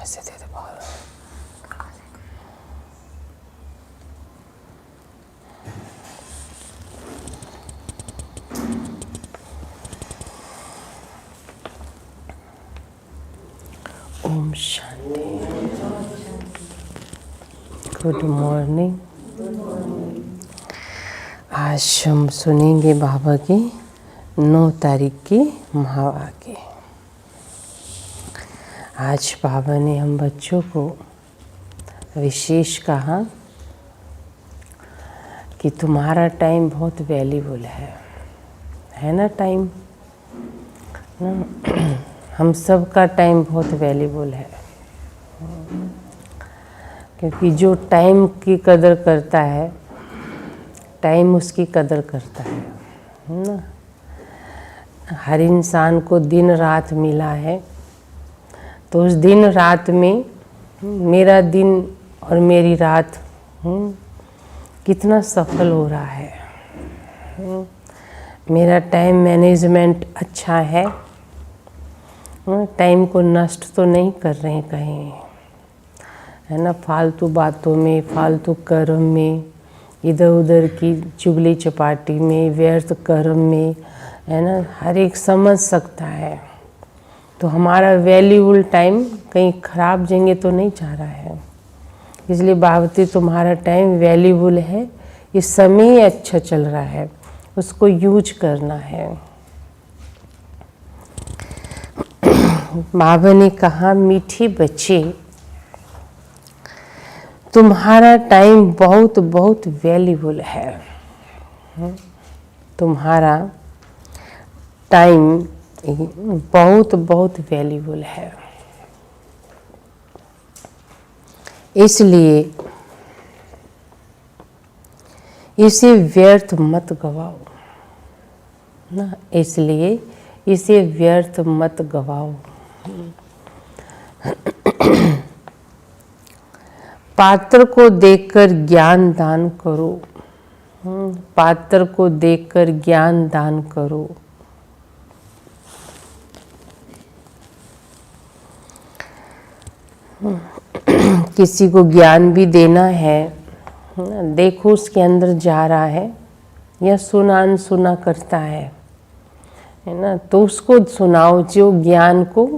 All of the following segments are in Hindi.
ऐसे दे दे बाहर। ओम शांति। Good morning. आज हम सुनेंगे बाबा की 9 तारीख की महावाक्य। आज बाबा ने हम बच्चों को विशेष कहा कि तुम्हारा टाइम बहुत वैल्यूबल है ना। टाइम ना, हम सब का टाइम बहुत वैल्यूबल है, क्योंकि जो टाइम की कदर करता है, टाइम उसकी कदर करता है ना। हर इंसान को दिन रात मिला है, तो उस दिन रात में मेरा दिन और मेरी रात कितना सफल हो रहा है। मेरा टाइम मैनेजमेंट अच्छा है, टाइम को नष्ट तो नहीं कर रहे हैं कहीं, है ना। फालतू बातों में, फालतू कर्म में, इधर उधर की चुगली चपाटी में, व्यर्थ कर्म में, है ना। हर एक समझ सकता है, तो हमारा वैल्यूबल टाइम कहीं खराब जगह तो नहीं जा रहा है। इसलिए बाबती तुम्हारा टाइम वैल्यूबल है, ये समय ही अच्छा चल रहा है, उसको यूज करना है। बाबा ने कहा, मीठे बच्चे, तुम्हारा टाइम बहुत बहुत वैल्यूबल है। तुम्हारा टाइम बहुत बहुत वैल्यूबल है, इसलिए इसे व्यर्थ मत गवाओ ना। इसलिए इसे व्यर्थ मत गवाओ। पात्र को देखकर ज्ञान दान करो। पात्र को देखकर ज्ञान दान करो। किसी को ज्ञान भी देना है, देखो उसके अंदर जा रहा है या सुना अनसुना करता है ना, तो उसको सुनाओ। जो ज्ञान को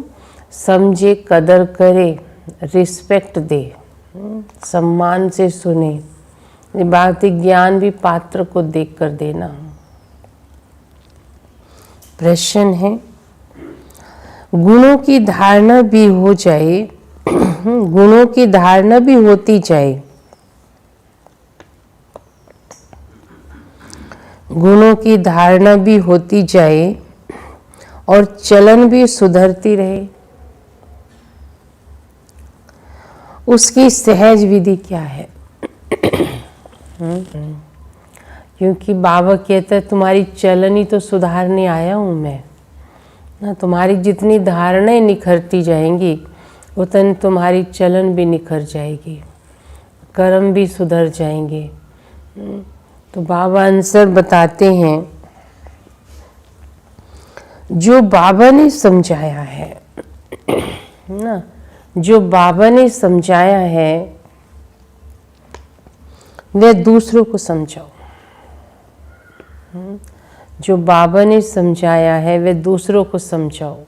समझे, कदर करे, रिस्पेक्ट दे, सम्मान से सुने। ये बात ज्ञान भी पात्र को देखकर देना। प्रश्न है, गुणों की धारणा भी हो जाए, गुणों की धारणा भी होती जाए, गुणों की धारणा भी होती जाए और चलन भी सुधरती रहे, उसकी सहज विधि क्या है? क्योंकि बाबा कहते हैं तुम्हारी चलन ही तो सुधारने आया हूँ मैं ना। तुम्हारी जितनी धारणाएं निखरती जाएंगी, उतनी तुम्हारी चलन भी निखर जाएगी, कर्म भी सुधर जाएंगे। तो बाबा आंसर बताते हैं, जो बाबा ने समझाया है ना, जो बाबा ने समझाया है वह दूसरों को समझाओ। जो बाबा ने समझाया है वह दूसरों को समझाओ।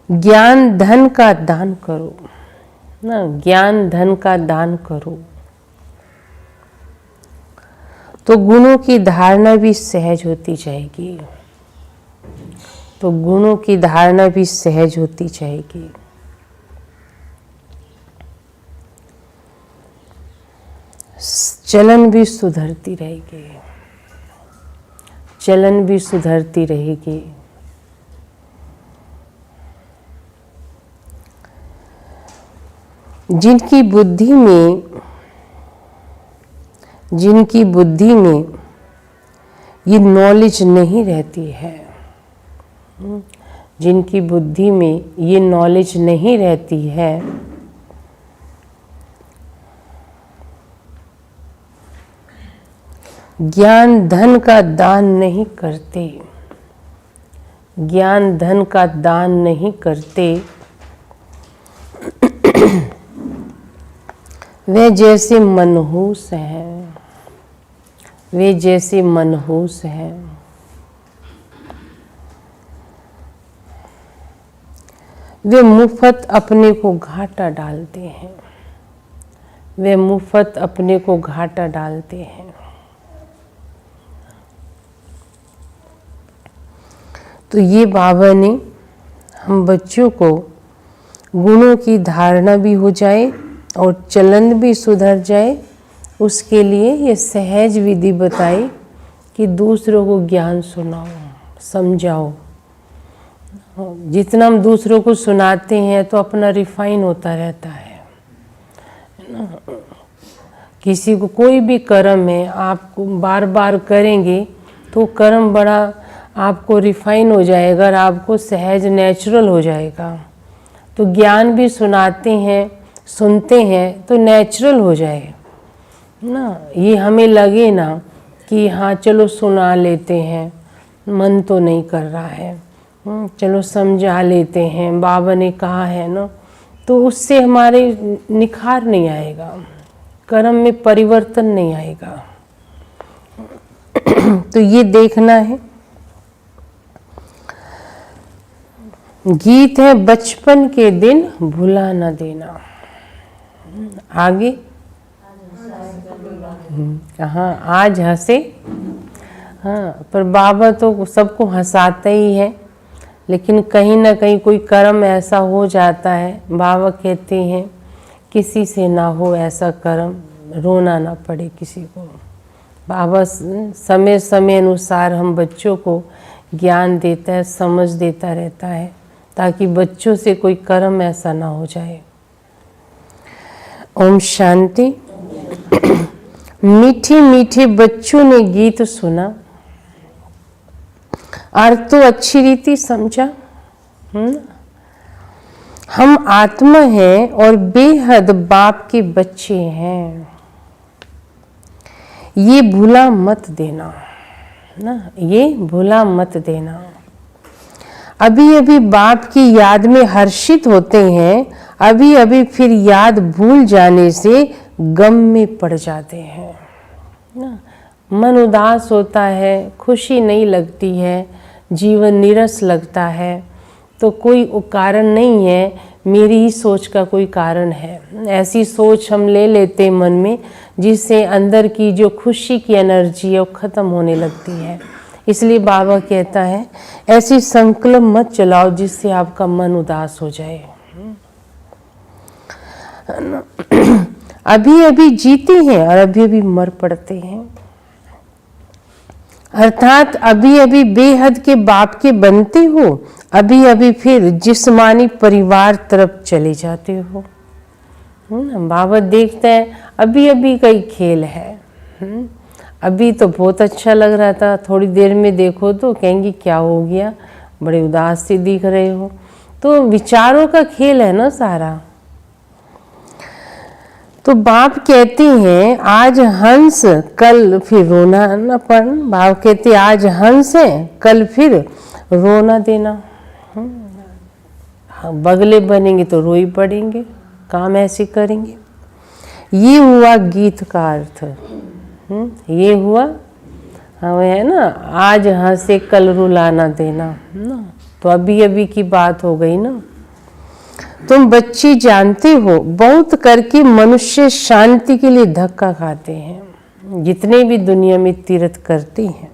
ज्ञान धन का दान करो ना, ज्ञान धन का दान करो, तो गुणों की धारणा भी सहज होती जाएगी। तो गुणों की धारणा भी सहज होती जाएगी। चलन भी सुधरती रहेगी, चलन भी सुधरती रहेगी। जिनकी बुद्धि में ये नॉलेज नहीं रहती है, जिनकी बुद्धि में ये नॉलेज नहीं रहती है, ज्ञान धन का दान नहीं करते, ज्ञान धन का दान नहीं करते, वे जैसे मनहूस हैं, वे जैसे मनहूस हैं। वे मुफ्त अपने को घाटा डालते हैं, वे मुफ्त अपने को घाटा डालते हैं। तो ये बाबा ने हम बच्चों को गुणों की धारणा भी हो जाए और चलन भी सुधर जाए, उसके लिए ये सहज विधि बताई कि दूसरों को ज्ञान सुनाओ, समझाओ। जितना हम दूसरों को सुनाते हैं तो अपना रिफाइन होता रहता है ना। किसी को कोई भी कर्म है, आपको बार बार करेंगे तो कर्म बड़ा आपको रिफाइन हो जाएगा और आपको सहज नेचुरल हो जाएगा। तो ज्ञान भी सुनाते हैं, सुनते हैं तो नेचुरल हो जाए ना। ये हमें लगे ना कि हाँ चलो सुना लेते हैं, मन तो नहीं कर रहा है, चलो समझा लेते हैं, बाबा ने कहा है ना, तो उससे हमारे निखार नहीं आएगा, कर्म में परिवर्तन नहीं आएगा। तो ये देखना है। गीत है बचपन के दिन भुला न देना। आगे हाँ, आज हंसे, हाँ, पर बाबा तो सबको हंसाता ही है, लेकिन कहीं ना कहीं कोई कर्म ऐसा हो जाता है, बाबा कहते हैं किसी से ना हो ऐसा कर्म, रोना ना पड़े किसी को। बाबा समय समय अनुसार हम बच्चों को ज्ञान देता है, समझ देता रहता है, ताकि बच्चों से कोई कर्म ऐसा ना हो जाए। ओम शांति। मीठे मीठे बच्चों ने गीत सुना, अर्थ तो अच्छी रीति समझा। हम आत्मा हैं और बेहद बाप के बच्चे हैं, ये भूला मत देना ना, ये भूला मत देना। अभी अभी बाप की याद में हर्षित होते हैं, अभी अभी फिर याद भूल जाने से गम में पड़ जाते हैं ना। मन उदास होता है, खुशी नहीं लगती है, जीवन नीरस लगता है, तो कोई कारण नहीं है, मेरी ही सोच का कोई कारण है। ऐसी सोच हम ले लेते मन में, जिससे अंदर की जो खुशी की एनर्जी है वो ख़त्म होने लगती है। इसलिए बाबा कहता है ऐसी संकल्प मत चलाओ जिससे आपका मन उदास हो जाए। अभी अभी जीते हैं और अभी अभी मर पड़ते हैं, अर्थात अभी अभी बेहद के बाप के बनते हो, अभी अभी फिर जिस्मानी परिवार तरफ चले जाते हो। बाबा देखते हैं अभी अभी का ही खेल है। अभी तो बहुत अच्छा लग रहा था, थोड़ी देर में देखो तो कहेंगे क्या हो गया, बड़े उदास से दिख रहे हो। तो विचारों का खेल है ना सारा। तो बाप कहते हैं आज हंस कल फिर रोना न पड़ना। बाप कहते हैं आज हंस है कल फिर रोना देना। बगले बनेंगे तो रोई पड़ेंगे, काम ऐसे करेंगे। ये हुआ गीत का अर्थ। ये हुआ हाँ है ना, आज हंसे कल रुलाना देना ना। तो अभी अभी की बात हो गई ना। तुम बच्चे जानते हो बहुत करके मनुष्य शांति के लिए धक्का खाते हैं। जितने भी दुनिया में तीर्थ करते हैं,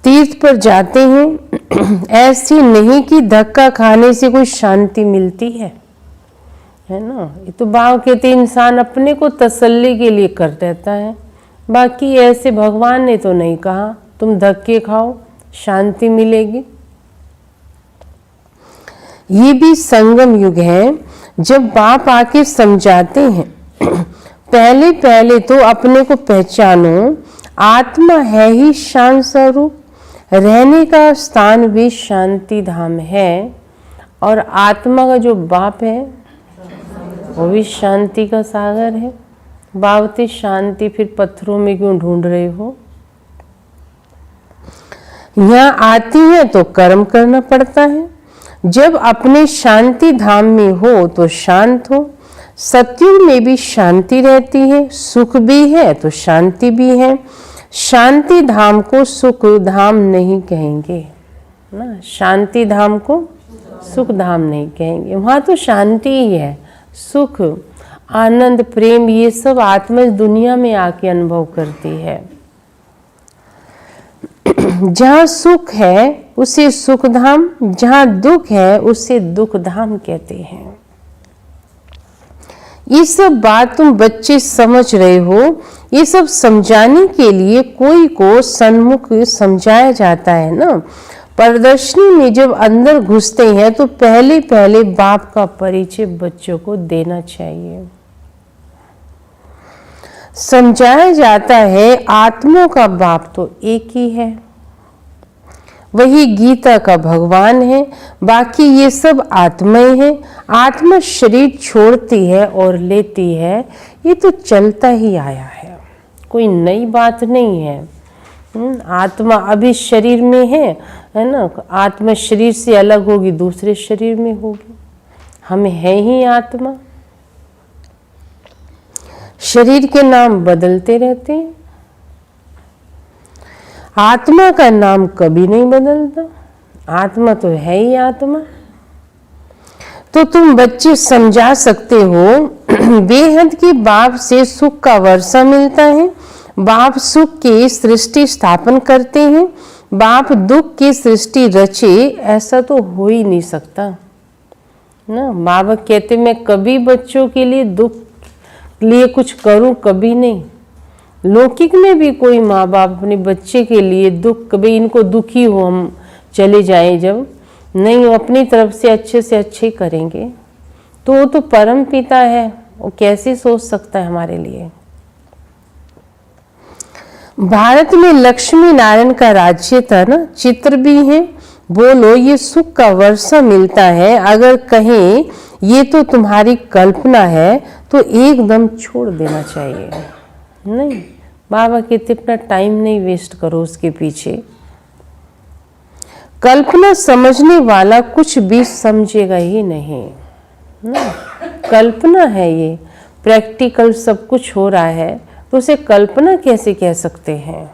तीर्थ पर जाते हैं, ऐसी नहीं कि धक्का खाने से कोई शांति मिलती है ना। ये तो बाबा कहते इंसान अपने को तसल्ली के लिए कर देता है, बाकी ऐसे भगवान ने तो नहीं कहा तुम धक्के खाओ शांति मिलेगी। ये भी संगम युग है जब बाप आके समझाते हैं, पहले पहले तो अपने को पहचानो, आत्मा है ही शांत स्वरूप, रहने का स्थान भी शांति धाम है, और आत्मा का जो बाप है वो भी शांति का सागर है। बावती शांति फिर पत्थरों में क्यों ढूंढ रहे हो? यहाँ आती है तो कर्म करना पड़ता है। जब अपने शांति धाम में हो तो शांत हो। सत्युग में भी शांति रहती है, सुख भी है तो शांति भी है। शांति धाम को सुख धाम नहीं कहेंगे ना, शांति धाम को सुख धाम नहीं कहेंगे। वहाँ तो शांति ही है, सुख, आनंद, प्रेम, ये सब आत्मा इस दुनिया में आके अनुभव करती है। जहाँ सुख है उसे सुख धाम, जहाँ दुख है उसे दुख धाम कहते हैं। ये सब बात तुम बच्चे समझ रहे हो। ये सब समझाने के लिए कोई को सन्मुख समझाया जाता है ना। प्रदर्शनी में जब अंदर घुसते हैं तो पहले पहले बाप का परिचय बच्चों को देना चाहिए। समझाया जाता है आत्माओं का बाप तो एक ही है, वही गीता का भगवान है, बाकी ये सब आत्माएं हैं। आत्मा शरीर छोड़ती है और लेती है, ये तो चलता ही आया है, कोई नई बात नहीं है। आत्मा अभी शरीर में है ना, आत्मा शरीर से अलग होगी, दूसरे शरीर में होगी। हम है ही आत्मा। शरीर के नाम बदलते रहते हैं, आत्मा का नाम कभी नहीं बदलता। आत्मा तो है ही आत्मा। तो तुम बच्चे समझा सकते हो, बेहद की बाप से सुख का वर्षा मिलता है। बाप सुख की सृष्टि स्थापन करते हैं, बाप दुख की सृष्टि रचे, ऐसा तो हो ही नहीं सकता ना। बाबा कहते मैं कभी बच्चों के लिए दुख लिए कुछ करूं, कभी नहीं। लौकिक में भी कोई माँ बाप अपने बच्चे के लिए दुख, कभी इनको दुखी हो हम चले जाएं, जब नहीं, वो अपनी तरफ से अच्छे करेंगे। तो वो तो परम पिता है, वो कैसे सोच सकता है हमारे लिए। भारत में लक्ष्मी नारायण का राज्य था ना, चित्र भी है। बोलो ये सुख का वर्षा मिलता है, अगर कहें ये तो तुम्हारी कल्पना है तो एकदम छोड़ देना चाहिए। नहीं, बाबा कहते इतना टाइम नहीं वेस्ट करो उसके पीछे। कल्पना समझने वाला कुछ भी समझेगा ही नहीं ना। कल्पना है, ये प्रैक्टिकल सब कुछ हो रहा है तो उसे कल्पना कैसे कह सकते हैं।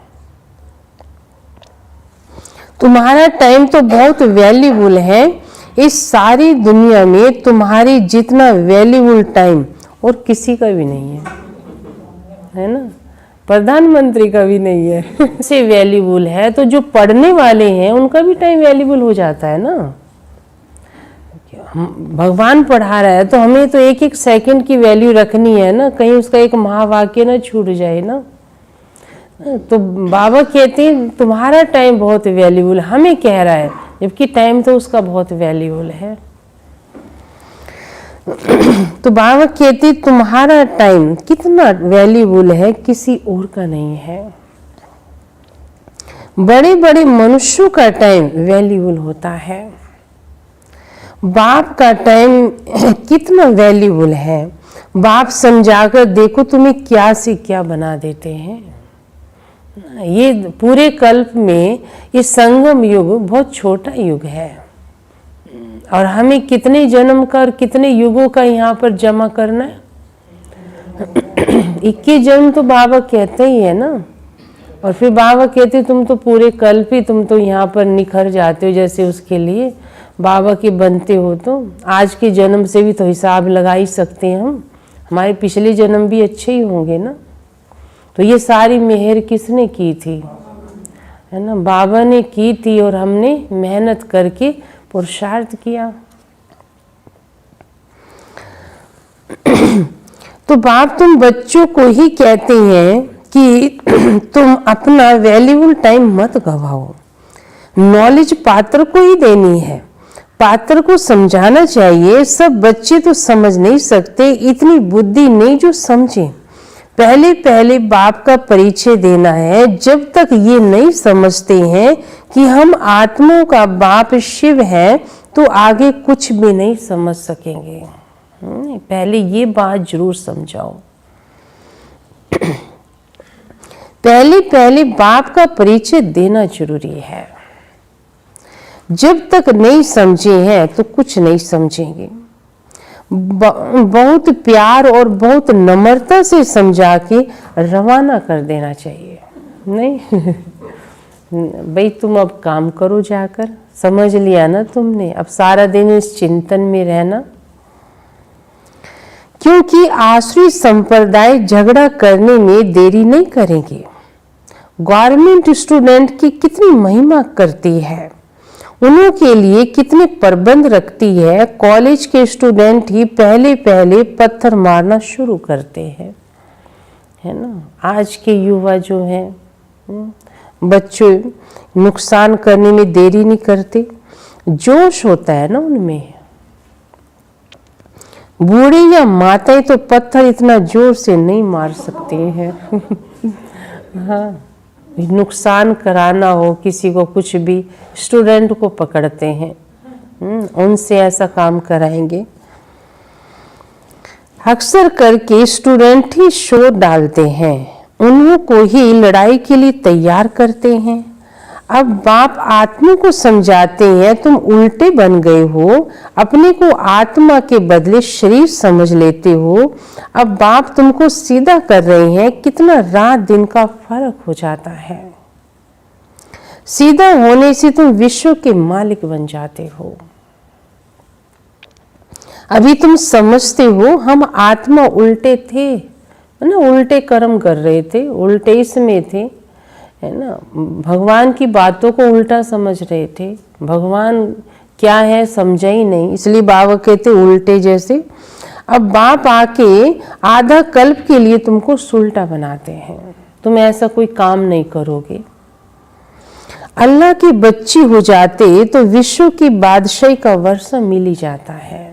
तुम्हारा टाइम तो बहुत वैल्यूबल है। इस सारी दुनिया में तुम्हारी जितना वैल्यूबल टाइम और किसी का भी नहीं है ना। प्रधानमंत्री का भी नहीं है से वैल्यूबल है, तो जो पढ़ने वाले हैं उनका भी टाइम वैल्यूबल हो जाता है ना। भगवान पढ़ा रहा है तो हमें तो एक एक सेकंड की वैल्यू रखनी है ना, कहीं उसका एक महावाक्य ना छूट जाए ना। तो बाबा कहते हैं तुम्हारा टाइम बहुत वैल्यूबल, हमें कह रहा है, जबकि टाइम तो उसका बहुत वैल्यूबल है। तो बाबा कहते तुम्हारा टाइम कितना वैल्यूबल है, किसी और का नहीं है। बड़े बड़े मनुष्यों का टाइम वैल्यूबल होता है, बाप का टाइम कितना वैल्यूबल है। बाप समझाकर देखो तुम्हें क्या से क्या बना देते हैं। ये पूरे कल्प में ये संगम युग बहुत छोटा युग है, और हमें कितने जन्म का और कितने युगों का यहाँ पर जमा करना है। 21 जन्म तो बाबा कहते ही है ना। और फिर बाबा कहते तुम तो पूरे कल्प ही तुम तो यहाँ पर निखर जाते हो, जैसे उसके लिए बाबा के बनते हो। तो आज के जन्म से भी तो हिसाब लगा ही सकते हैं हम, हमारे पिछले जन्म भी अच्छे ही होंगे ना। तो ये सारी मेहर किसने की थी, है ना, बाबा ने की थी, और हमने मेहनत करके पुरुषार्थ किया। तो बाप तुम बच्चों को ही कहते हैं कि तुम अपना वैल्यूबल टाइम मत गवाओ। नॉलेज पात्र को ही देनी है, पात्र को समझाना चाहिए, सब बच्चे तो समझ नहीं सकते, इतनी बुद्धि नहीं जो समझे। पहले पहले बाप का परिचय देना है। जब तक ये नहीं समझते हैं कि हम आत्माओं का बाप शिव है, तो आगे कुछ भी नहीं समझ सकेंगे। पहले ये बात जरूर समझाओ। पहले पहले बाप का परिचय देना जरूरी है। जब तक नहीं समझे हैं तो कुछ नहीं समझेंगे। बहुत प्यार और बहुत नम्रता से समझा के रवाना कर देना चाहिए। नहीं भाई तुम अब काम करो, जाकर समझ लिया ना तुमने, अब सारा दिन इस चिंतन में रहना। क्योंकि आश्रित संप्रदाय झगड़ा करने में देरी नहीं करेंगे। गवर्नमेंट स्टूडेंट की कितनी महिमा करती है, उन्हों के लिए कितने प्रबंध रखती है। कॉलेज के स्टूडेंट ही पहले पहले पत्थर मारना शुरू करते हैं, है ना। आज के युवा जो हैं, बच्चों नुकसान करने में देरी नहीं करते, जोश होता है ना उनमें। बूढ़े या माताएं तो पत्थर इतना जोर से नहीं मार सकती हैं। हाँ, नुकसान कराना हो किसी को, कुछ भी, स्टूडेंट को पकड़ते हैं, उनसे ऐसा काम कराएंगे। अक्सर करके स्टूडेंट ही शोर डालते हैं, उन्हों को ही लड़ाई के लिए तैयार करते हैं। अब बाप आत्मा को समझाते हैं, तुम उल्टे बन गए हो, अपने को आत्मा के बदले शरीर समझ लेते हो। अब बाप तुमको सीधा कर रहे हैं। कितना रात दिन का फर्क हो जाता है। सीधा होने से तुम विश्व के मालिक बन जाते हो। अभी तुम समझते हो हम आत्मा उल्टे थे, है ना, उल्टे कर्म कर रहे थे, उल्टे इसमें थे, है ना। भगवान की बातों को उल्टा समझ रहे थे। भगवान क्या है समझा ही नहीं, इसलिए बाबा कहते उल्टे जैसे। अब बाप आके आधा कल्प के लिए तुमको सुलटा बनाते हैं, तुम ऐसा कोई काम नहीं करोगे। अल्लाह की बच्ची हो जाते तो विश्व की बादशाही का वर्षा मिल ही जाता है।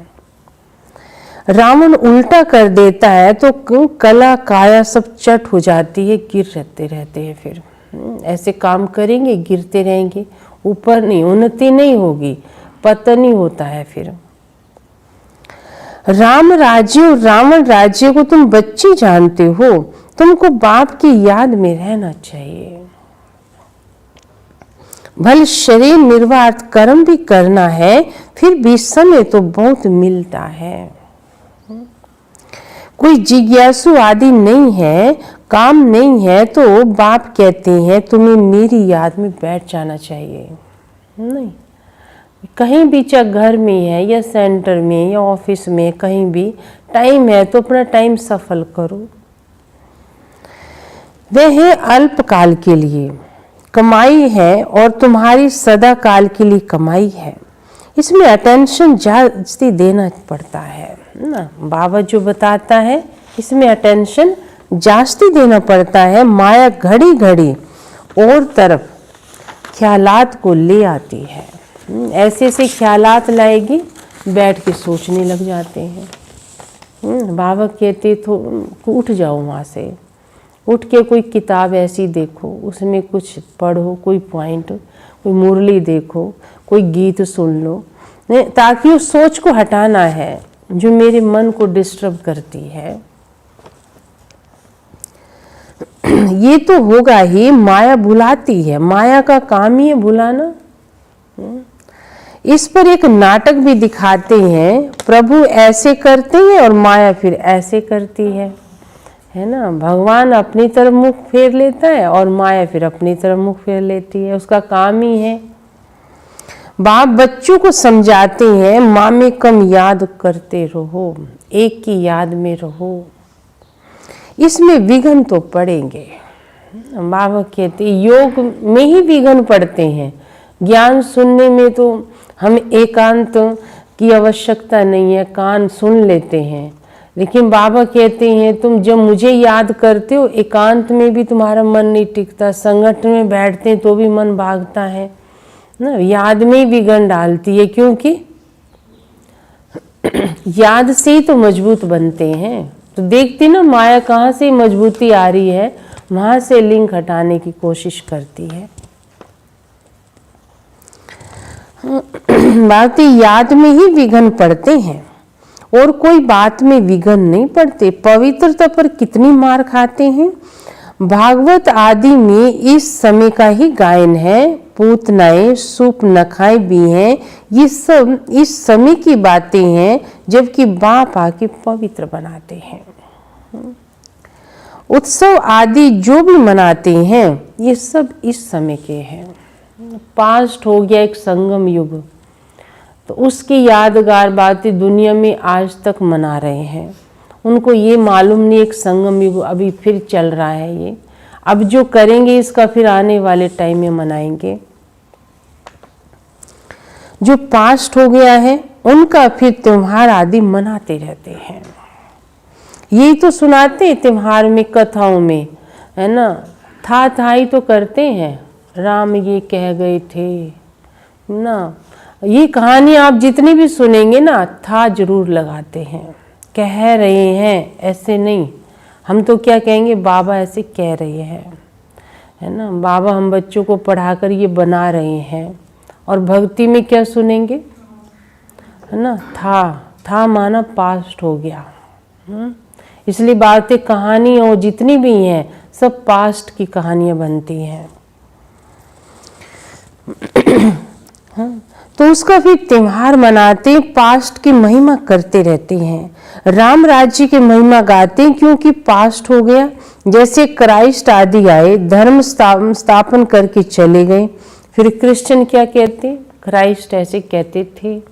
रावण उल्टा कर देता है तो कला काया सब चट हो जाती है, गिरते रहते हैं। फिर ऐसे काम करेंगे, गिरते रहेंगे, ऊपर नहीं, उन्नति नहीं होगी, पतन ही होता है। फिर राम राज्य और रावण राज्य को तुम बच्चे जानते हो, तुमको बाप की याद में रहना चाहिए। भले शरीर निर्वाह कर्म भी करना है, फिर भी समय तो बहुत मिलता है। कोई जिज्ञासु आदि नहीं है, काम नहीं है, तो बाप कहते हैं तुम्हें मेरी याद में बैठ जाना चाहिए। नहीं, कहीं भी, चाहे घर में है या सेंटर में या ऑफिस में, कहीं भी टाइम है तो अपना टाइम सफल करो। वह है अल्पकाल के लिए कमाई है और तुम्हारी सदा काल के लिए कमाई है। इसमें अटेंशन जास्ती देना पड़ता है ना। बाबा जो बताता है इसमें अटेंशन जास्ती देना पड़ता है। माया घड़ी घड़ी और तरफ ख्यालात को ले आती है, ऐसे ऐसे ख्यालात लाएगी, बैठ के सोचने लग जाते हैं। बाबा कहते तो उठ जाओ वहाँ से, उठ के कोई किताब ऐसी देखो, उसमें कुछ पढ़ो, कोई पॉइंट, कोई मुरली देखो, कोई गीत सुन लो, ताकि उस सोच को हटाना है जो मेरे मन को डिस्टर्ब करती है। ये तो होगा ही, माया भुलाती है, माया का काम ही है भुलाना। इस पर एक नाटक भी दिखाते हैं, प्रभु ऐसे करते हैं और माया फिर ऐसे करती है ना। भगवान अपनी तरफ मुख फेर लेता है और माया फिर अपनी तरफ मुख फेर लेती है, उसका काम ही है। बाप बच्चों को समझाते हैं, माँ में कम याद करते रहो, एक की याद में रहो। इसमें विघ्न तो पड़ेंगे। बाबा कहते योग में ही विघ्न पड़ते हैं, ज्ञान सुनने में तो हम एकांत की आवश्यकता नहीं है, कान सुन लेते हैं। लेकिन बाबा कहते हैं तुम जब मुझे याद करते हो, एकांत में भी तुम्हारा मन नहीं टिकता, संगठन में बैठते हैं तो भी मन भागता है ना। याद में ही विघ्न डालती है, क्योंकि याद से ही तो मजबूत बनते हैं। तो देखती ना माया कहाँ से मजबूती आ रही है, वहाँ से लिंक हटाने की कोशिश करती है। भारतीय याद में ही विघ्न पड़ते हैं और कोई बात में विघ्न नहीं पड़ते। पवित्रता पर कितनी मार खाते हैं। भागवत आदि में इस समय का ही गायन है। पूतनाएं सूप नखाएं भी हैं, ये सब इस समय की बातें हैं, जबकि बाप आके पवित्र बनाते हैं। उत्सव आदि जो भी मनाते हैं ये सब इस समय के हैं। पास्ट हो गया एक संगम युग, तो उसकी यादगार बातें दुनिया में आज तक मना रहे हैं। उनको ये मालूम नहीं एक संगम युग अभी फिर चल रहा है। ये अब जो करेंगे इसका फिर आने वाले टाइम में मनाएंगे। जो पास्ट हो गया है उनका फिर त्योहार आदि मनाते रहते हैं। यही तो सुनाते त्योहार में, कथाओं में, है ना। था ही तो करते हैं। राम ये कह गए थे ना, ये कहानी आप जितनी भी सुनेंगे ना, था जरूर लगाते हैं। कह रहे हैं ऐसे नहीं, हम तो क्या कहेंगे, बाबा ऐसे कह रहे हैं, है ना। बाबा हम बच्चों को पढ़ाकर ये बना रहे हैं। और भक्ति में क्या सुनेंगे, है ना। था माना पास्ट हो गया। इसलिए बातें, कहानी और जितनी भी हैं सब पास्ट की कहानियां बनती हैं। तो उसका भी त्योहार मनाते, पास्ट की महिमा करते रहते हैं। राम राज्य की महिमा गाते क्योंकि पास्ट हो गया। जैसे क्राइस्ट आदि आए, धर्म स्थापन करके चले गए। फिर क्रिश्चियन क्या कहते, क्राइस्ट ऐसे कहते थे,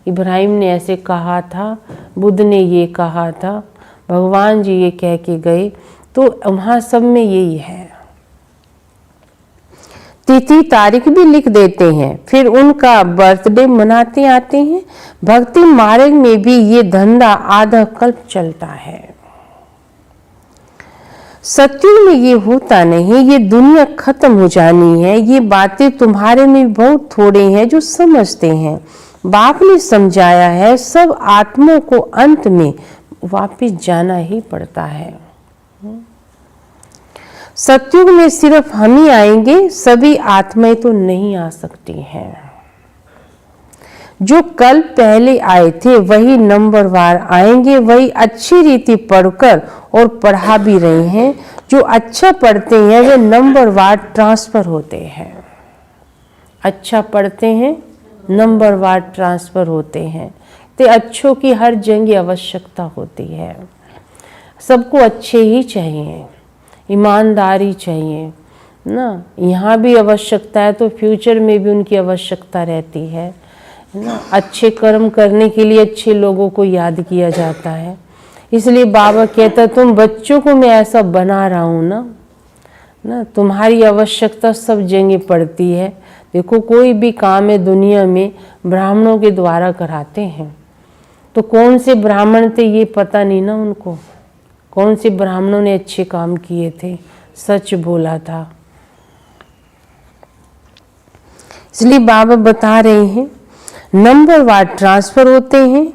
इब्राहिम ने ऐसे कहा था, बुद्ध ने ये कहा था, भगवान जी ये कह के गए। तो वहाँ सब में यही है। तिथि तारीख भी लिख देते हैं, फिर उनका बर्थडे मनाते आते हैं। भक्ति मार्ग में भी ये धंधा आधा कल्प चलता है। सत्युग में ये होता नहीं, ये दुनिया खत्म हो जानी है। ये बातें तुम्हारे में बहुत थोड़े हैं जो समझते हैं। बाप ने समझाया है, सब आत्माओं को अंत में वापिस जाना ही पड़ता है। सत्युग में सिर्फ हम ही आएंगे, सभी आत्माएं तो नहीं आ सकती हैं। जो कल पहले आए थे वही नंबरवार आएंगे, वही अच्छी रीति पढ़कर और पढ़ा भी रहे हैं। जो अच्छा पढ़ते हैं वे नंबरवार ट्रांसफर होते हैं। अच्छा पढ़ते हैं, नंबरवार ट्रांसफर होते हैं। तो अच्छों की हर जगह आवश्यकता होती है। सबको अच्छे ही चाहिए, ईमानदारी चाहिए ना। यहाँ भी आवश्यकता है तो फ्यूचर में भी उनकी आवश्यकता रहती है ना। अच्छे कर्म करने के लिए अच्छे लोगों को याद किया जाता है। इसलिए बाबा कहता, तुम बच्चों को मैं ऐसा बना रहा हूँ ना, तुम्हारी आवश्यकता सब जगह पड़ती है। देखो कोई भी काम है दुनिया में ब्राह्मणों के द्वारा कराते हैं, तो कौन से ब्राह्मण थे ये पता नहीं ना उनको, कौन से ब्राह्मणों ने अच्छे काम किए थे, सच बोला था। इसलिए बाबा बता रहे हैं नंबरवार ट्रांसफर होते हैं।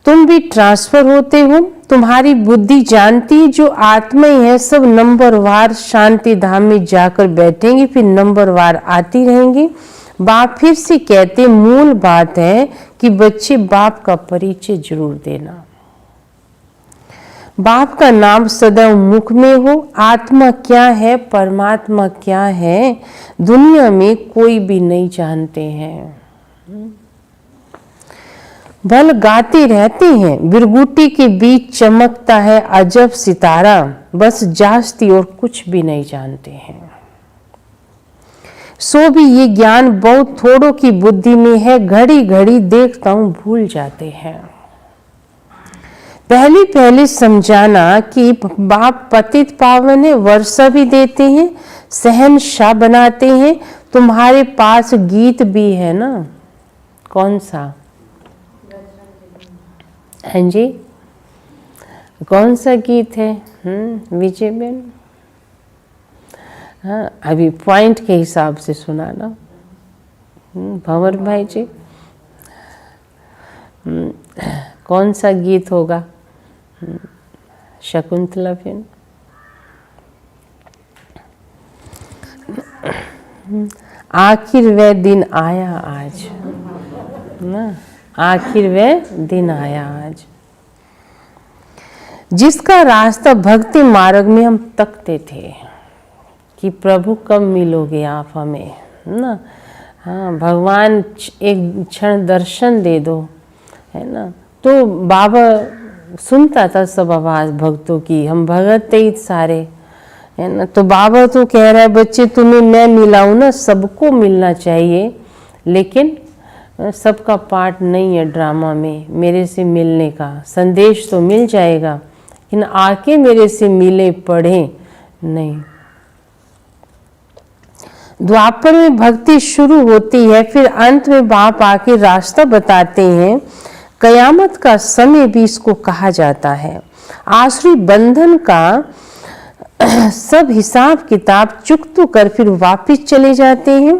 तुम भी ट्रांसफर होते हो। तुम्हारी बुद्धि जानती, जो आत्माएं हैं सब नंबरवार शांति धाम में जाकर बैठेंगे, फिर नंबरवार आती रहेंगी। बाप फिर से कहते, मूल बात है कि बच्चे बाप का परिचय जरूर देना। बाप का नाम सदैव मुख में हो। आत्मा क्या है, परमात्मा क्या है, दुनिया में कोई भी नहीं जानते हैं। बल गाते रहते हैं, बिरगुटी के बीच चमकता है अजब सितारा, बस जास्ती और कुछ भी नहीं जानते हैं। सो भी ये ज्ञान बहुत थोड़ों की बुद्धि में है, घड़ी घड़ी देखता हूं भूल जाते हैं। पहले पहले समझाना कि बाप पतित पावन है, वर्षा भी देते हैं, शहंशाह बनाते हैं। तुम्हारे पास गीत भी है ना, कौन सा, हाँ जी, कौन सा गीत है विजय बेन? हाँ, अभी पॉइंट के हिसाब से सुनाना। भंवर भाई जी, कौन सा गीत होगा? शकुंतला फिर आखिर वह दिन आया आज ना, आखिर वह दिन आया आज, जिसका रास्ता भक्ति मार्ग में हम तकते थे कि प्रभु कब मिलोगे आप हमें ना। हाँ, भगवान एक क्षण दर्शन दे दो, है ना। तो बाबा सुनता था सब आवाज़ भक्तों की, हम भगत थे सारे, है ना। तो बाबा तो कह रहा है बच्चे तुम्हें मैं मिलाऊँ ना, सबको मिलना चाहिए, लेकिन सबका पार्ट नहीं है ड्रामा में मेरे से मिलने का। संदेश तो मिल जाएगा, लेकिन आके मेरे से मिले पढ़े नहीं। द्वापर में भक्ति शुरू होती है, फिर अंत में बाप आके रास्ता बताते हैं। कयामत का समय भी इसको कहा जाता है। आसुरी बंधन का सब हिसाब किताब चुकतू कर फिर वापिस चले जाते हैं।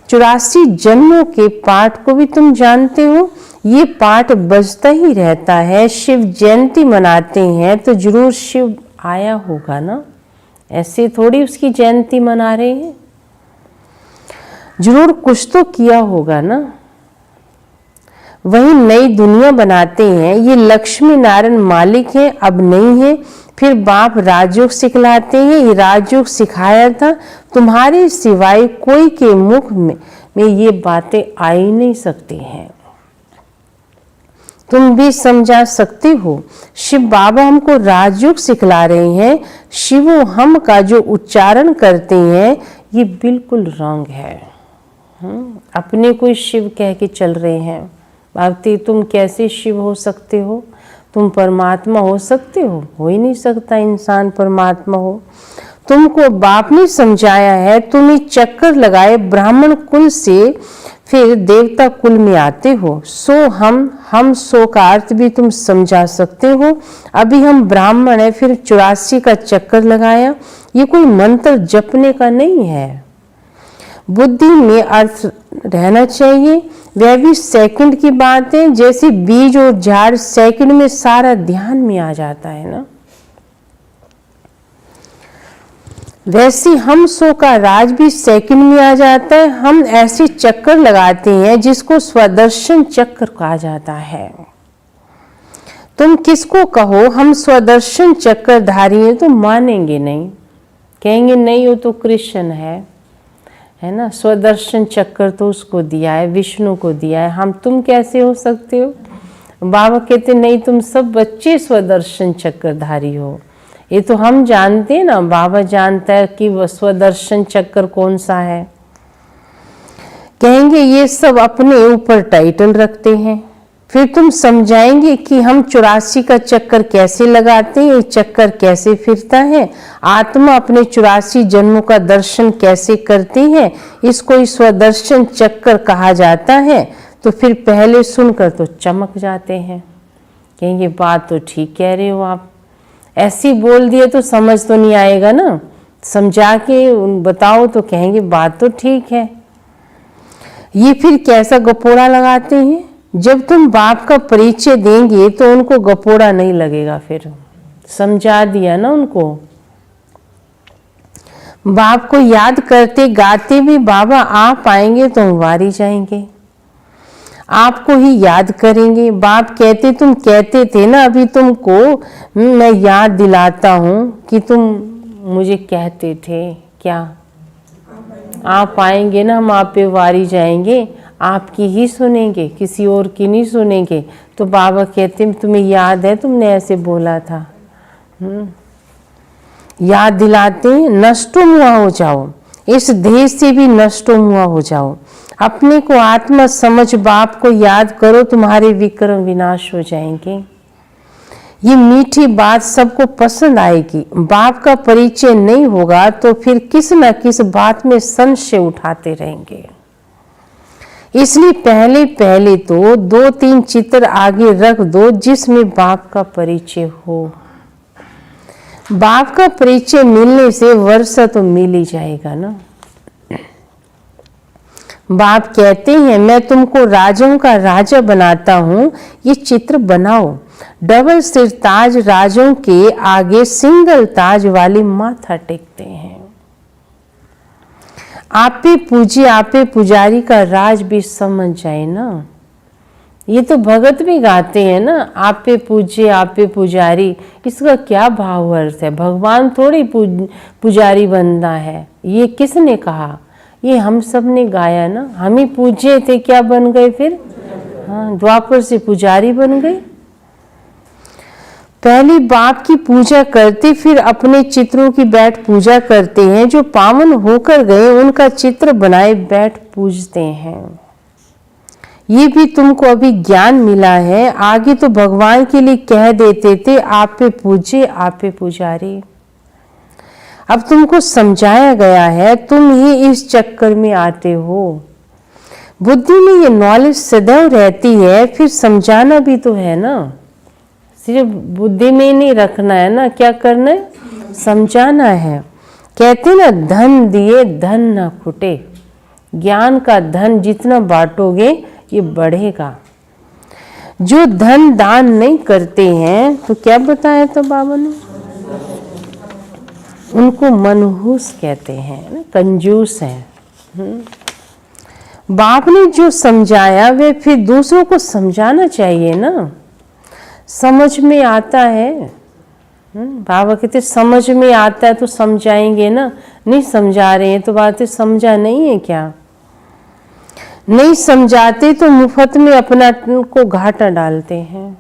84 जन्मों के पाठ को भी तुम जानते हो, ये पाठ बजता ही रहता है। शिव जयंती मनाते हैं तो जरूर शिव आया होगा ना, ऐसे थोड़ी उसकी जयंती मना रहे हैं, जरूर कुछ तो किया होगा ना। वही नई दुनिया बनाते हैं, ये लक्ष्मी नारायण मालिक है, अब नहीं है। फिर बाप राजयोग सिखलाते हैं, ये राजयोग सिखाया था, तुम्हारे सिवाय कोई के मुख में ये बातें आ ही नहीं सकती हैं, तुम भी समझा सकते हो। शिव बाबा हमको राजयोग सिखला रहे हैं। शिवो हम का जो उच्चारण करते हैं ये बिल्कुल रॉन्ग है। अपने कोई शिव कह के चल रहे हैं। भारती तुम कैसे शिव हो सकते हो? तुम परमात्मा हो सकते हो ही नहीं सकता इंसान परमात्मा हो। तुमको बाप ने समझाया है, तुम्हें चक्कर लगाए ब्राह्मण कुल से फिर देवता कुल में आते हो। सो हम सो का अर्थ भी तुम समझा सकते हो। अभी हम ब्राह्मण है, फिर 84 का चक्कर लगाया, ये कोई मंत्र जपने का नहीं है। बुद्धि में अर्थ रहना चाहिए, वह भी सेकंड की बात है। जैसे बीज और झाड़ सेकंड में सारा ध्यान में आ जाता है ना, वैसे हम सो का राज भी सेकंड में आ जाता है। हम ऐसे चक्कर लगाते हैं जिसको स्वदर्शन चक्र कहा जाता है। तुम किसको कहो हम स्वदर्शन चक्रधारी हैं तो मानेंगे नहीं, कहेंगे नहीं वो तो कृष्ण है ना। स्वदर्शन चक्र तो उसको दिया है, विष्णु को दिया है, हम तुम कैसे हो सकते हो? बाबा कहते नहीं, तुम सब बच्चे स्वदर्शन चक्रधारी हो। ये तो हम जानते हैं ना, बाबा जानता है कि वह स्वदर्शन चक्र कौन सा है। कहेंगे ये सब अपने ऊपर टाइटल रखते हैं। फिर तुम समझाएंगे कि हम 84 का चक्कर कैसे लगाते हैं, ये चक्कर कैसे फिरता है, आत्मा अपने 84 जन्मों का दर्शन कैसे करती है, इसको स्वदर्शन चक्कर कहा जाता है। तो फिर पहले सुनकर तो चमक जाते हैं, कहेंगे बात तो ठीक कह रहे हो आप, ऐसी बोल दिए तो समझ तो नहीं आएगा ना, समझा के बताओ तो कहेंगे बात तो ठीक है। ये फिर कैसा गपोड़ा लगाते हैं, जब तुम बाप का परिचय देंगे तो उनको गपोड़ा नहीं लगेगा, फिर समझा दिया ना उनको। बाप को याद करते गाते भी बाबा आप आएंगे तो हम वारी जाएंगे, आपको ही याद करेंगे। बाप कहते तुम कहते थे ना, अभी तुमको मैं याद दिलाता हूँ कि तुम मुझे कहते थे क्या, आप आएंगे ना, हम आप पे वारी जाएंगे, आपकी ही सुनेंगे, किसी और की नहीं सुनेंगे। तो बाबा कहते तुम्हें याद है तुमने ऐसे बोला था, याद दिलाते हैं। नष्टो हुआ हो जाओ, इस देह से भी नष्टो हुआ हो जाओ, अपने को आत्मा समझ बाप को याद करो, तुम्हारे विक्रम विनाश हो जाएंगे। ये मीठी बात सबको पसंद आएगी। बाप का परिचय नहीं होगा तो फिर किस न किस बात में संशय उठाते रहेंगे। इसलिए पहले पहले तो 2-3 चित्र आगे रख दो जिसमें बाप का परिचय हो। बाप का परिचय मिलने से वर्षा तो मिल ही जाएगा ना। बाप कहते हैं मैं तुमको राजाओं का राजा बनाता हूँ, ये चित्र बनाओ। डबल सिर ताज राजाओं के आगे सिंगल ताज वाले माथा टेकते हैं। आपे पूजे आपे पुजारी का राज भी समझ जाए ना। ये तो भगत भी गाते हैं ना, आपे पूजे आपे पुजारी। इसका क्या भाव अर्थ है? भगवान थोड़ी पुजारी बनता है। ये किसने कहा? ये हम सब ने गाया ना। हम ही पूजे थे, क्या बन गए फिर? हाँ, द्वापर से पुजारी बन गए। पहले बाप की पूजा करते, फिर अपने चित्रों की बैठ पूजा करते हैं। जो पावन होकर गए उनका चित्र बनाए बैठ पूजते हैं। ये भी तुमको अभी ज्ञान मिला है। आगे तो भगवान के लिए कह देते थे आप पे पूजे आप पे पुजारी। अब तुमको समझाया गया है, तुम ही इस चक्कर में आते हो। बुद्धि में ये नॉलेज सदैव रहती है, फिर समझाना भी तो है ना। सिर्फ बुद्धि में नहीं रखना है ना, क्या करना है? समझाना है। कहते ना धन दिए धन ना फूटे। ज्ञान का धन जितना बांटोगे ये बढ़ेगा। जो धन दान नहीं करते हैं तो क्या बताया तो बाबा ने, उनको मनहूस कहते हैं, कंजूस हैं। बाप ने जो समझाया वे फिर दूसरों को समझाना चाहिए ना। समझ में आता है। बाबा कहते समझ में आता है तो समझाएंगे ना। नहीं समझा रहे हैं तो बातें समझा नहीं है क्या? नहीं समझाते तो मुफ्त में अपना को घाटा डालते हैं।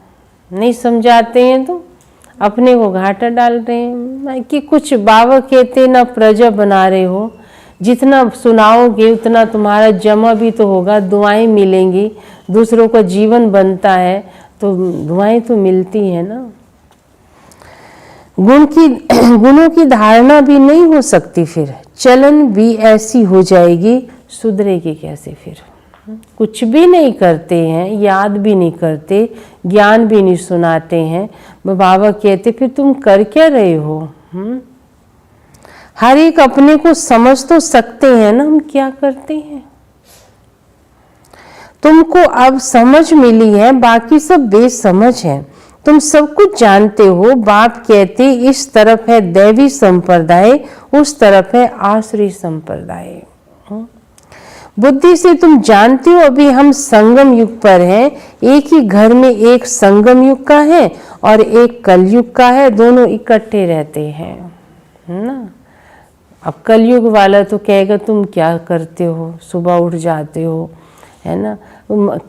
नहीं समझाते हैं तो अपने को घाटा डाल रहे हैं। कि कुछ बाबा कहते ना प्रजा बना रहे हो, जितना सुनाओगे उतना तुम्हारा जमा भी तो होगा, दुआएं मिलेंगी, दूसरों का जीवन बनता है तो दुआएं तो मिलती है ना। गुणों की धारणा भी नहीं हो सकती, फिर चलन भी ऐसी हो जाएगी, सुधरेगी कैसे फिर? कुछ भी नहीं करते हैं, याद भी नहीं करते, ज्ञान भी नहीं सुनाते हैं। बाबा कहते फिर तुम कर क्या रहे हो? हर एक अपने को समझ तो सकते हैं ना, हम क्या करते हैं? तुमको अब समझ मिली है, बाकी सब बेसमझ है। तुम सब कुछ जानते हो। बाप कहते इस तरफ है दैवी संप्रदाय, उस तरफ है आसुरी संप्रदाय। बुद्धि से तुम जानते हो अभी हम संगम युग पर हैं। एक ही घर में एक संगम युग का है और एक कलयुग का है, दोनों इकट्ठे रहते हैं ना। अब कलयुग वाला तो कहेगा तुम क्या करते हो, सुबह उठ जाते हो, है ना,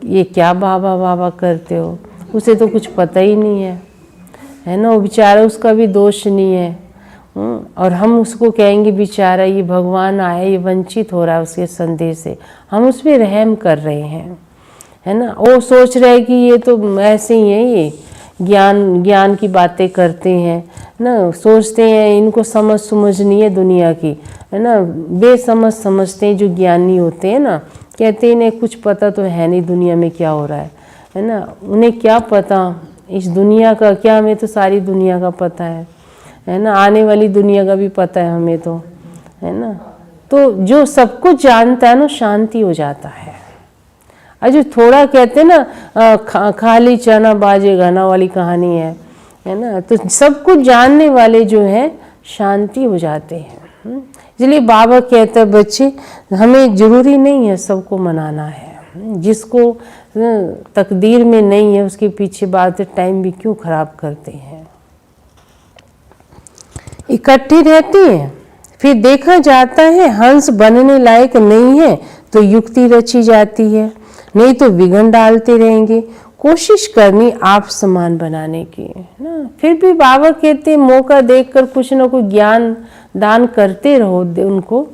ये क्या बाबा बाबा करते हो। उसे तो कुछ पता ही नहीं है ना। वो बेचारा, उसका भी दोष नहीं है। और हम उसको कहेंगे बेचारा ये भगवान आया, ये वंचित हो रहा है उसके संदेश से, हम उस पर रहम कर रहे हैं, है ना। वो सोच रहे कि ये तो ऐसे ही है, ये ज्ञान की बातें करते हैं ना, सोचते हैं इनको समझ नहीं है दुनिया की, है ना। बेसमझ समझते हैं जो ज्ञानी होते हैं ना, कहते हैं इन्हें कुछ पता तो है नहीं दुनिया में क्या हो रहा है ना। उन्हें क्या पता इस दुनिया का, क्या हमें तो सारी दुनिया का पता है ना। आने वाली दुनिया का भी पता है हमें तो, है ना। तो जो सब कुछ जानता है ना, शांति हो जाता है। और जो थोड़ा कहते हैं ना खाली चना बाजे गाना वाली कहानी है ना। तो सब कुछ जानने वाले जो हैं शांति हो जाते हैं। इसलिए बाबा कहते हैं बच्चे हमें जरूरी नहीं है सबको मनाना है। जिसको तकदीर में नहीं है उसके पीछे बात टाइम भी क्यों खराब करते हैं। इकट्ठे रहते हैं, फिर देखा जाता है हंस बनने लायक नहीं है तो युक्ति रची जाती है, नहीं तो विघ्न डालते रहेंगे। कोशिश करनी आप समान बनाने की ना। फिर भी बाबा कहते मौका देखकर कुछ ना कुछ ज्ञान दान करते रहो उनको,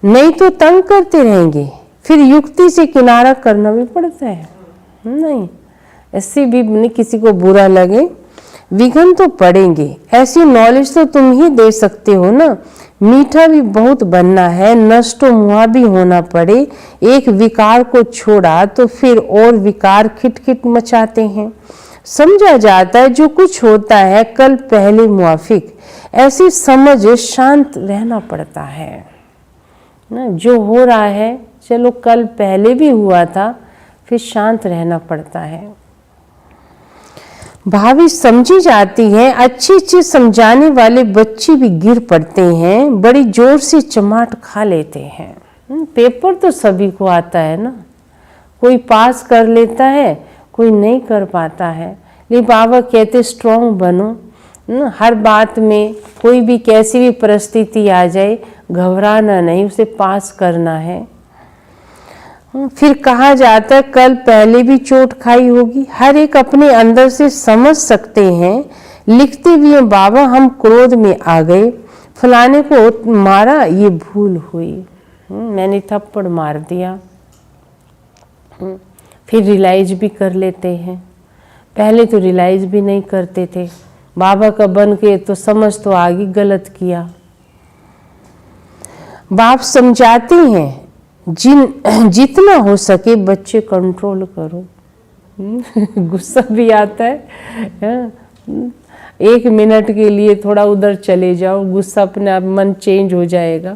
नहीं तो तंग करते रहेंगे। फिर युक्ति से किनारा करना भी पड़ता है, नहीं ऐसे भी नहीं किसी को बुरा लगे, विघ्न तो पड़ेंगे। ऐसी नॉलेज तो तुम ही दे सकते हो ना। मीठा भी बहुत बनना है, नष्टो मुआ भी होना पड़े। एक विकार को छोड़ा तो फिर और विकार खिटखिट मचाते हैं। समझा जाता है जो कुछ होता है कल पहले मुआफिक। ऐसी समझ शांत रहना पड़ता है। ना। जो हो रहा है चलो कल पहले भी हुआ था, फिर शांत रहना पड़ता है। भाभी समझी जाती है, अच्छी चीज समझाने वाले बच्चे भी गिर पड़ते हैं, बड़ी जोर से चमाट खा लेते हैं। पेपर तो सभी को आता है ना, कोई पास कर लेता है, कोई नहीं कर पाता है। लेकिन बाबा कहते स्ट्रांग बनो, हर बात में कोई भी कैसी भी परिस्थिति आ जाए घबराना नहीं, उसे पास करना है। फिर कहा जाता है कल पहले भी चोट खाई होगी। हर एक अपने अंदर से समझ सकते हैं। लिखते भी हैं बाबा हम क्रोध में आ गए, फलाने को मारा, ये भूल हुई, मैंने थप्पड़ मार दिया। फिर रियलाइज भी कर लेते हैं। पहले तो रियलाइज भी नहीं करते थे। बाबा का बन के तो समझ तो आ गई गलत किया। बाप समझाते हैं जितना हो सके बच्चे कंट्रोल करो। गुस्सा भी आता है, 1 मिनट के लिए थोड़ा उधर चले जाओ, गुस्सा अपने आप मन चेंज हो जाएगा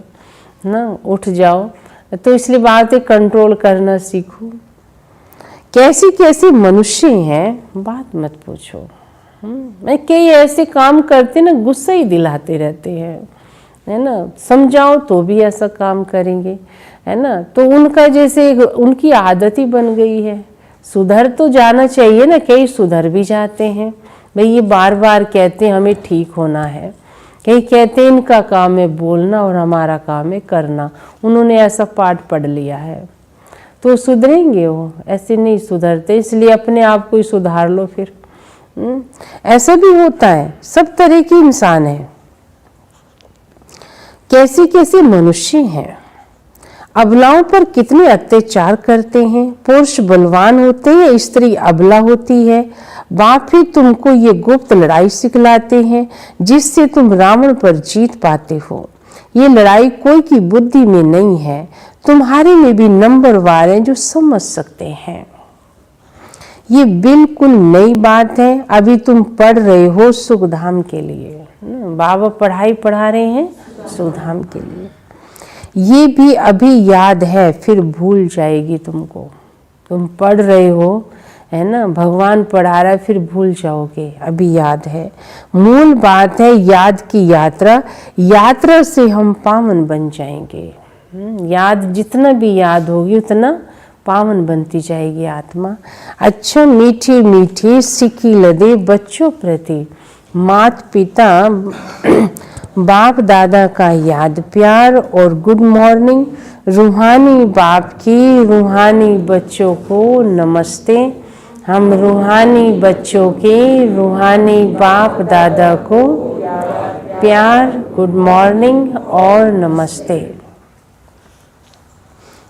ना, उठ जाओ। तो इसलिए बात है कंट्रोल करना सीखो। कैसे कैसे मनुष्य हैं बात मत पूछो। मैं कई ऐसे काम करते ना गुस्सा ही दिलाते रहते हैं, है ना। समझाओ तो भी ऐसा काम करेंगे, है ना। तो उनका जैसे उनकी आदत ही बन गई है। सुधर तो जाना चाहिए ना, कई सुधर भी जाते हैं। भाई ये बार बार कहते हैं हमें ठीक होना है, कई कहते हैं इनका काम है बोलना और हमारा काम है करना। उन्होंने ऐसा पाठ पढ़ लिया है तो सुधरेंगे वो, ऐसे नहीं सुधरते। इसलिए अपने आप को ही सुधार लो फिर। ऐसा भी होता है, सब तरह के इंसान हैं, कैसे कैसे मनुष्य हैं। अबलाओं पर कितने अत्याचार करते हैं। पुरुष बलवान होते हैं, स्त्री अबला होती है। बाप ही तुमको ये गुप्त लड़ाई सिखलाते हैं जिससे तुम रावण पर जीत पाते हो। ये लड़ाई कोई की बुद्धि में नहीं है, तुम्हारे में भी नंबरवार हैं जो समझ सकते हैं। ये बिल्कुल नई बात है, अभी तुम पढ़ रहे हो सुखधाम के लिए। बाबा पढ़ाई पढ़ा रहे हैं सुखधाम के लिए। ये भी अभी याद है, फिर भूल जाएगी तुमको। तुम पढ़ रहे हो, है ना, भगवान पढ़ा रहा है, फिर भूल जाओगे। अभी याद है। मूल बात है याद की यात्रा, यात्रा से हम पावन बन जाएंगे। याद जितना भी याद होगी उतना पावन बनती जाएगी आत्मा। अच्छा मीठी मीठी सिक्की लदे बच्चों प्रति माता पिता बाप दादा का याद प्यार और गुड मॉर्निंग। रूहानी बाप की रूहानी बच्चों को नमस्ते। हम रूहानी बच्चों के रूहानी बाप दादा को प्यार, गुड मॉर्निंग और नमस्ते।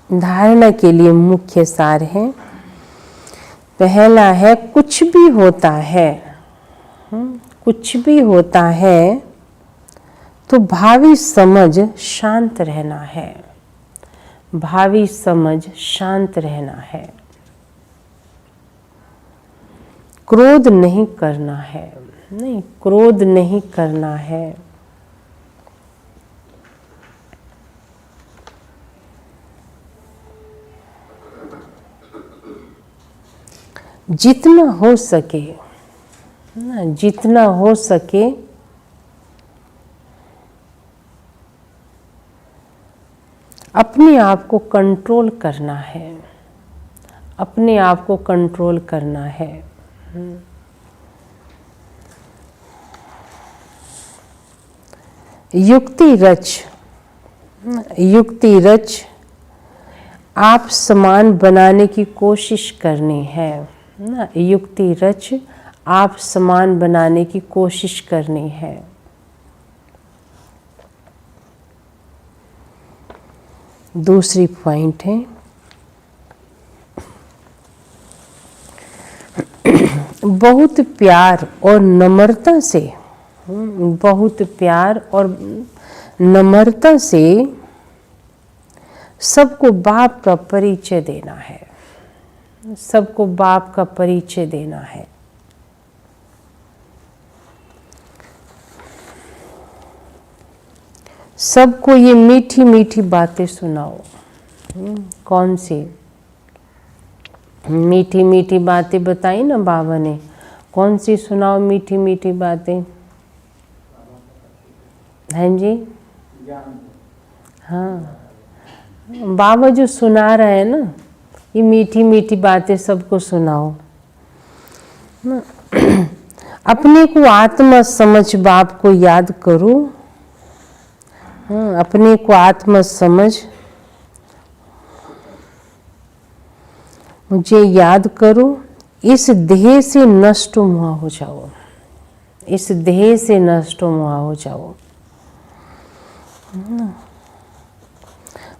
धारणा के लिए मुख्य सार है। पहला है कुछ भी होता है, कुछ भी होता है तो भावी समझ शांत रहना है। भावी समझ शांत रहना है, क्रोध नहीं करना है। नहीं, क्रोध नहीं करना है। जितना हो सके ना, जितना हो सके अपने आप को कंट्रोल करना है। अपने आप को कंट्रोल करना है। युक्ति रच आप समान बनाने की कोशिश करनी है ना। युक्ति रच आप समान बनाने की कोशिश करनी है। दूसरी पॉइंट है बहुत प्यार और नम्रता से, बहुत प्यार और नम्रता से सबको बाप का परिचय देना है। सबको बाप का परिचय देना है। सबको ये मीठी मीठी बातें सुनाओ। कौन सी मीठी मीठी बातें बताई ना बाबा ने? कौन सी सुनाओ मीठी मीठी बातें? हैं जी? हाँ, बाबा जो सुना रहे हैं ना, ये मीठी मीठी बातें सबको सुनाओ। अपने को आत्मा समझ बाप को याद करो। अपने को आत्मा समझ मुझे याद करो। इस देह से नष्ट मुआ हो जाओ। इस देह से नष्ट मुआ हो जाओ।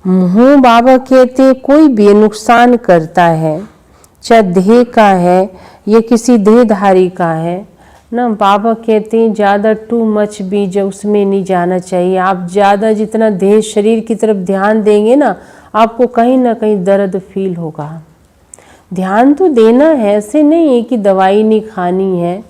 मुँह बाबा कहते कोई भी नुकसान करता है, चाहे देह का है या किसी देहधारी का है ना, बाबा कहते हैं ज़्यादा टू मच भी जब उसमें नहीं जाना चाहिए। आप ज़्यादा जितना देह शरीर की तरफ ध्यान देंगे ना, आपको कहीं ना कहीं दर्द फील होगा। ध्यान तो देना है, ऐसे नहीं है कि दवाई नहीं खानी है,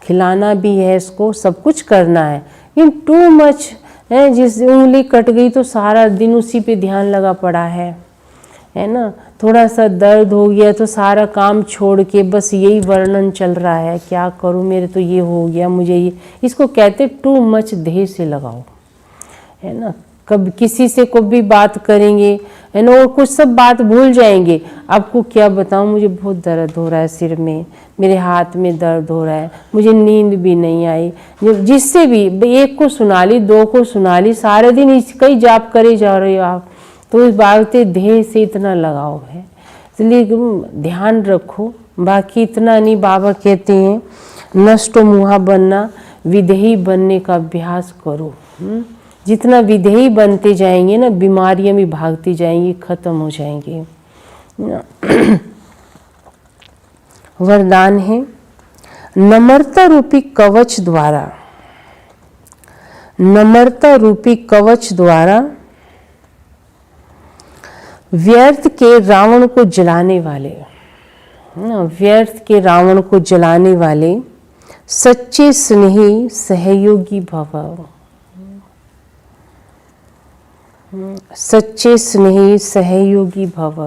खिलाना भी है, इसको सब कुछ करना है। लेकिन टू मच है, जिस उंगली कट गई तो सारा दिन उसी पे ध्यान लगा पड़ा है ना। थोड़ा सा दर्द हो गया तो सारा काम छोड़ के बस यही वर्णन चल रहा है, क्या करूं, मेरे तो ये हो गया, मुझे ये। इसको कहते टू मच देह से लगाओ, है ना। कब किसी से कभी बात करेंगे, है ना, और कुछ सब बात भूल जाएंगे। आपको क्या बताऊं, मुझे बहुत दर्द हो रहा है सिर में, मेरे हाथ में दर्द हो रहा है, मुझे नींद भी नहीं आई। जिससे भी एक को सुना ली, दो को सुना ली, सारे दिन इसका ही जाप करे जा रहे हो आप, तो इस बात देह से इतना लगाव है, इसलिए ध्यान रखो। बाकी इतना नहीं, बाबा कहते हैं नष्ट मुहा बनना, विधेयी बनने का अभ्यास करो। जितना विधेयी बनते जाएंगे ना, बीमारियां भी भागती जाएंगी, खत्म हो जाएंगी। वरदान है नम्रता रूपी कवच द्वारा, नम्रता रूपी कवच द्वारा व्यर्थ के रावण को जलाने वाले, व्यर्थ के रावण को जलाने वाले सच्चे स्नेही सहयोगी भव। सच्चे स्नेही सहयोगी भव।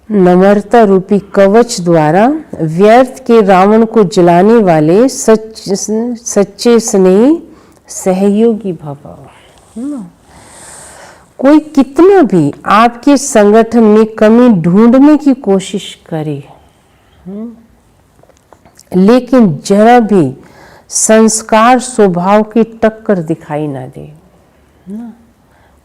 नम्रता रूपी कवच द्वारा व्यर्थ के रावण को जलाने वाले सच्चे स्नेही सहयोगी भव। कोई कितना भी आपके संगठन में कमी ढूंढने की कोशिश करे, लेकिन जरा भी संस्कार स्वभाव की टक्कर दिखाई ना दे ना।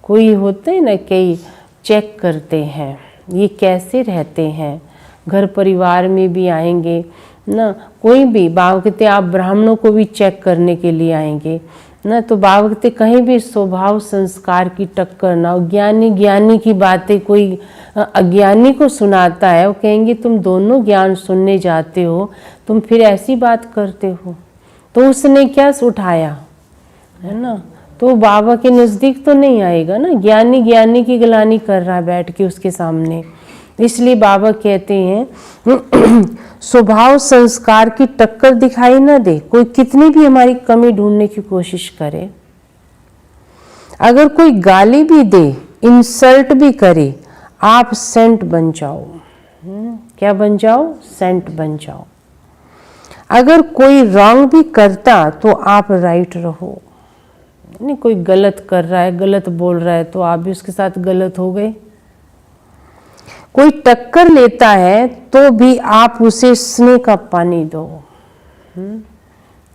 कोई होते हैं ना, कई चेक करते हैं ये कैसे रहते हैं, घर परिवार में भी आएंगे ना, कोई भी बाबा कहते आप ब्राह्मणों को भी चेक करने के लिए आएंगे ना, तो बाबा कहते कहीं भी स्वभाव संस्कार की टक्कर ना हो। ज्ञानी ज्ञानी की बातें कोई अज्ञानी को सुनाता है, वो कहेंगे तुम दोनों ज्ञान सुनने जाते हो, तुम फिर ऐसी बात करते हो, तो उसने क्या उठाया, है ना। तो बाबा के नज़दीक तो नहीं आएगा ना, ज्ञानी ज्ञानी की गलानी कर रहा है बैठ के उसके सामने। इसलिए बाबा कहते हैं स्वभाव संस्कार की टक्कर दिखाई ना दे। कोई कितनी भी हमारी कमी ढूंढने की कोशिश करे, अगर कोई गाली भी दे, इंसल्ट भी करे, आप सेंट बन जाओ। क्या बन जाओ? सेंट बन जाओ। अगर कोई रॉन्ग भी करता तो आप राइट रहो। नहीं, कोई गलत कर रहा है, गलत बोल रहा है, तो आप भी उसके साथ गलत हो गए। कोई टक्कर लेता है तो भी आप उसे स्नेह का पानी दो।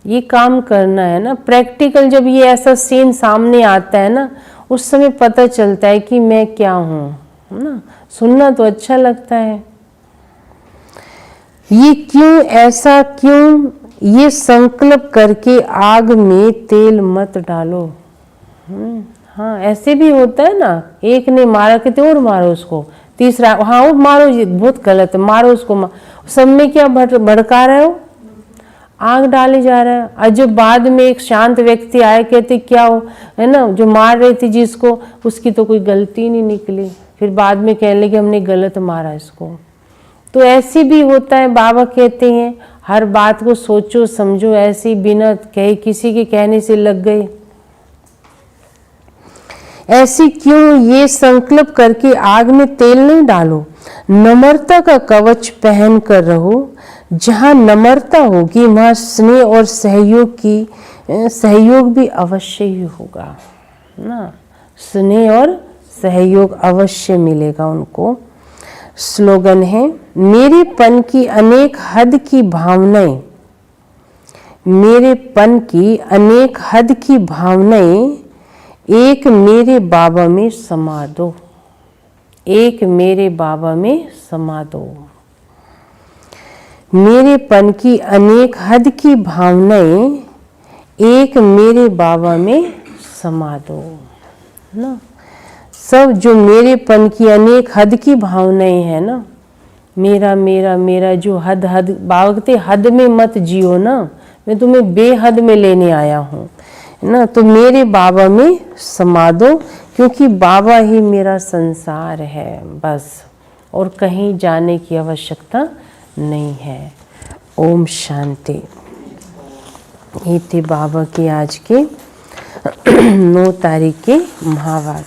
ये काम करना है ना, प्रैक्टिकल। जब ये ऐसा सीन सामने आता है ना, उस समय पता चलता है कि मैं क्या हूँ, है ना। सुनना तो अच्छा लगता है, ये क्यों, ऐसा क्यों, ये संकल्प करके आग में तेल मत डालो। हाँ, ऐसे भी होता है ना, एक ने मारा कहते और मारो उसको, तीसरा हाँ वो मारो, ये बहुत गलत है, मारो उसको। सब में क्या भड़का रहे हो, आग डाले जा रहा है। और जब बाद में एक शांत व्यक्ति आए, कहते क्या हो, है ना, जो मार रही थी जिसको, उसकी तो कोई गलती नहीं निकली, फिर बाद में कहने लगे हमने गलत मारा इसको। तो ऐसे भी होता है। बाबा कहते हैं हर बात को सोचो समझो, ऐसे बिना कहे किसी के कहने से लग गए ऐसी क्यों ये संकल्प करके आग में तेल नहीं डालो। नम्रता का कवच पहन कर रहो। जहाँ नम्रता होगी वहाँ स्नेह और सहयोग भी अवश्य ही होगा ना। स्नेह और सहयोग अवश्य मिलेगा उनको। स्लोगन है, मेरेपन की अनेक हद की भावनाएं, मेरेपन की अनेक हद की भावनाएं एक मेरे बाबा में समा दो, एक मेरे बाबा में समा दो। मेरेपन की अनेक हद की भावनाएं एक मेरे बाबा में समा दो ना। सब जो मेरेपन की अनेक हद की भावनाएं हैं ना, मेरा मेरा मेरा जो हद बागते हद में मत जियो ना, मैं तुम्हें बेहद में लेने आया हूँ ना। तो मेरे बाबा में समा दो, क्योंकि बाबा ही मेरा संसार है बस, और कहीं जाने की आवश्यकता नहीं है। ओम शांति। ये थे बाबा के आज के 9 तारीख के महावाक्य।